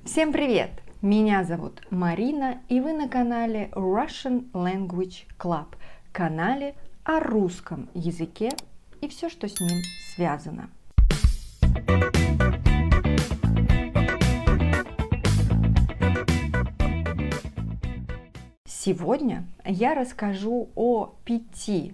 Всем привет! Меня зовут Марина, и вы на канале Russian Language Club, канале о русском языке и все, что с ним связано. Сегодня я расскажу о 5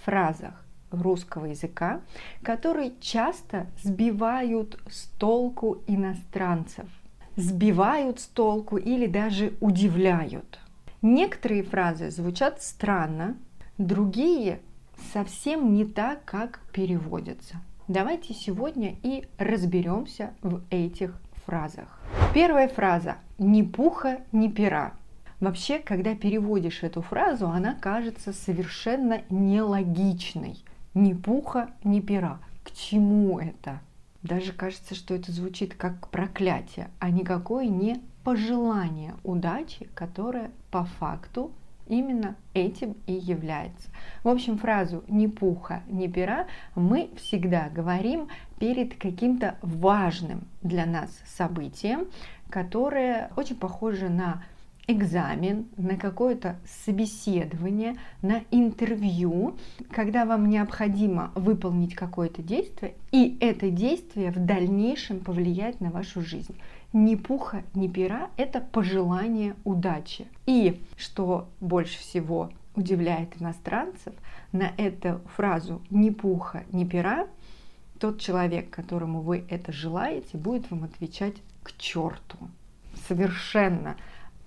фразах русского языка, которые часто сбивают с толку иностранцев. Сбивают с толку или даже удивляют. Некоторые фразы звучат странно, другие совсем не так, как переводятся. Давайте сегодня и разберемся в этих фразах. Первая фраза «ни пуха, ни пера». Вообще, когда переводишь эту фразу, она кажется совершенно нелогичной. Ни пуха, ни пера. К чему это? Даже кажется, что это звучит как проклятие, а никакое не пожелание удачи, которое по факту именно этим и является. В общем, фразу «ни пуха, ни пера» мы всегда говорим перед каким-то важным для нас событием, которое очень похоже на экзамен, на какое-то собеседование, на интервью, когда вам необходимо выполнить какое-то действие, и это действие в дальнейшем повлияет на вашу жизнь. Ни пуха, ни пера – это пожелание удачи. И что больше всего удивляет иностранцев, на эту фразу «ни пуха, ни пера» тот человек, которому вы это желаете, будет вам отвечать «к черту». Совершенно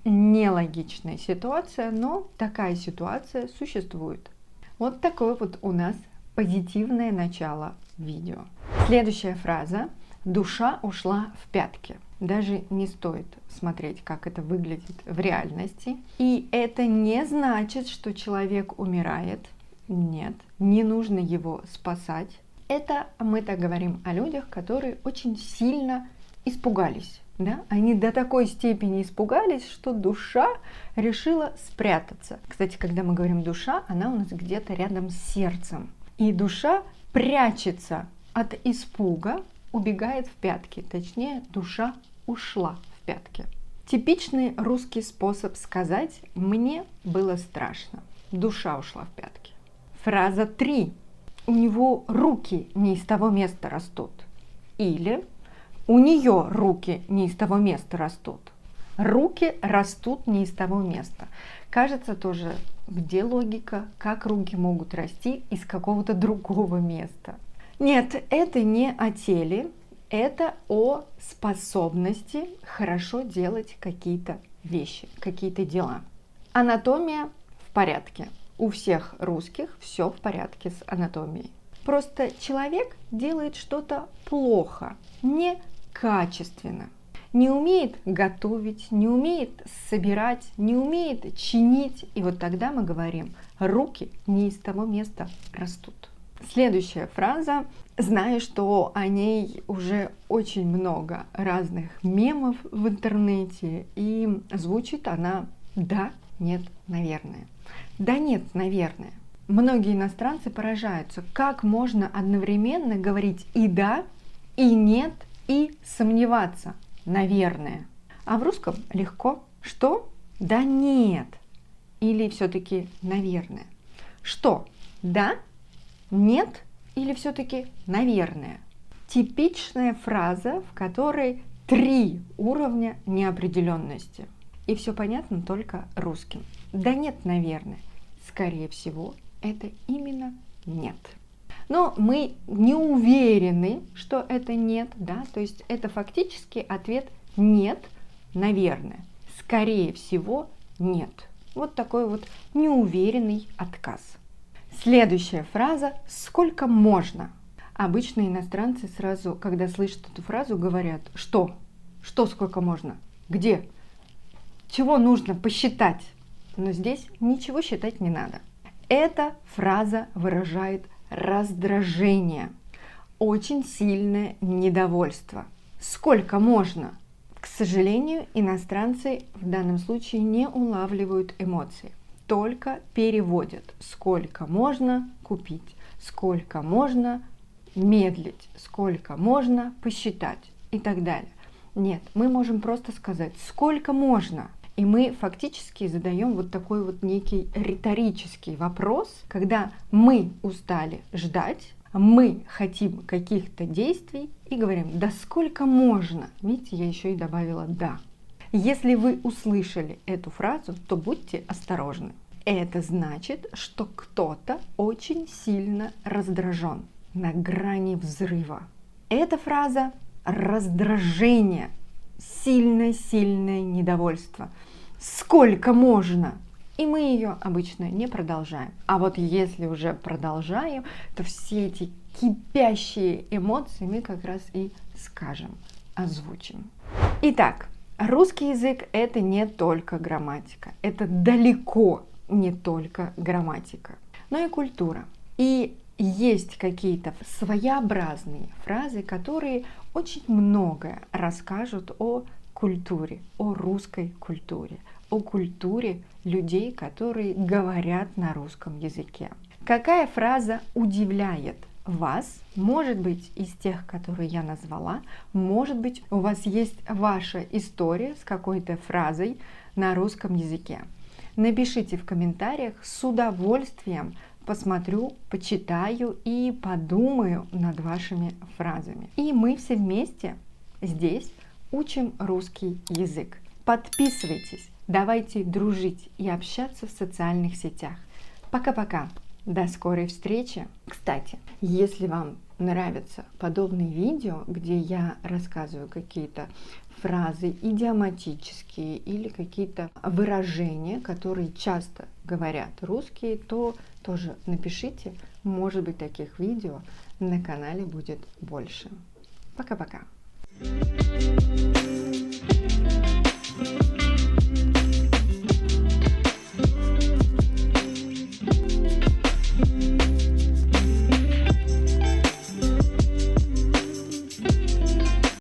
нелогичная ситуация, но такая ситуация существует. Вот такое вот у нас позитивное начало видео. Следующая фраза «душа ушла в пятки». Даже не стоит смотреть, как это выглядит в реальности. И это не значит, что человек умирает. Нет, не нужно его спасать. Это мы так говорим о людях, которые очень сильно испугались. Да? Они до такой степени испугались, что душа решила спрятаться. Кстати, когда мы говорим душа, она у нас где-то рядом с сердцем. И душа прячется от испуга, убегает в пятки. Точнее, душа ушла в пятки. Типичный русский способ сказать «мне было страшно». Душа ушла в пятки. Фраза 3. У него руки не из того места растут. Или у нее руки не из того места растут. Руки растут не из того места. Кажется тоже, где логика, как руки могут расти из какого-то другого места. Нет, это не о теле, это о способности хорошо делать какие-то вещи, какие-то дела. Анатомия в порядке. У всех русских все в порядке с анатомией. Просто человек делает что-то плохо, некачественно. Не умеет готовить, не умеет собирать, не умеет чинить. И вот тогда мы говорим, руки не из того места растут. Следующая фраза. Знаю, что о ней уже очень много разных мемов в интернете. И звучит она «да, нет, наверное». Да нет, наверное. Многие иностранцы поражаются, как можно одновременно говорить и «да», и «нет», и сомневаться, наверное. А в русском легко. Что? Да нет. Или все-таки наверное. Что? Да? Нет? Или все-таки наверное? Типичная фраза, в которой 3 уровня неопределенности. И все понятно только русским. Да нет, наверное. Скорее всего, это именно нет. Но мы не уверены, что это нет, да, то есть это фактически ответ нет, наверное. Скорее всего, нет. Вот такой вот неуверенный отказ. Следующая фраза «сколько можно?». Обычно иностранцы сразу, когда слышат эту фразу, говорят «что?». Что сколько можно? Где? Чего нужно посчитать? Но здесь ничего считать не надо. Эта фраза выражает раздражение, очень сильное недовольство. Сколько можно? К сожалению, иностранцы в данном случае не улавливают эмоции, только переводят. Сколько можно купить, сколько можно медлить, сколько можно посчитать и так далее. Нет, мы можем просто сказать «сколько можно?». И мы фактически задаем вот такой вот некий риторический вопрос, когда мы устали ждать, мы хотим каких-то действий и говорим «да сколько можно?». Видите, я еще и добавила «да». Если вы услышали эту фразу, то будьте осторожны. Это значит, что кто-то очень сильно раздражен, на грани взрыва. Эта фраза раздражение, сильное недовольство. Сколько можно? И мы ее обычно не продолжаем. А вот если уже продолжаем, то все эти кипящие эмоции мы как раз и скажем, озвучим. Итак, русский язык — это не только грамматика, это далеко не только грамматика, но и культура. И есть какие-то своеобразные фразы, которые очень многое расскажут о культуре, о русской культуре, о культуре людей, которые говорят на русском языке. Какая фраза удивляет вас? Может быть, из тех, которые я назвала, может быть, у вас есть ваша история с какой-то фразой на русском языке. Напишите в комментариях, с удовольствием посмотрю, почитаю и подумаю над вашими фразами. И мы все вместе здесь учим русский язык. Подписывайтесь, давайте дружить и общаться в социальных сетях. Пока-пока, до скорой встречи. Кстати, если вам нравятся подобные видео, где я рассказываю какие-то фразы идиоматические или какие-то выражения, которые часто говорят русские, то тоже напишите, может быть, таких видео на канале будет больше. Пока-пока!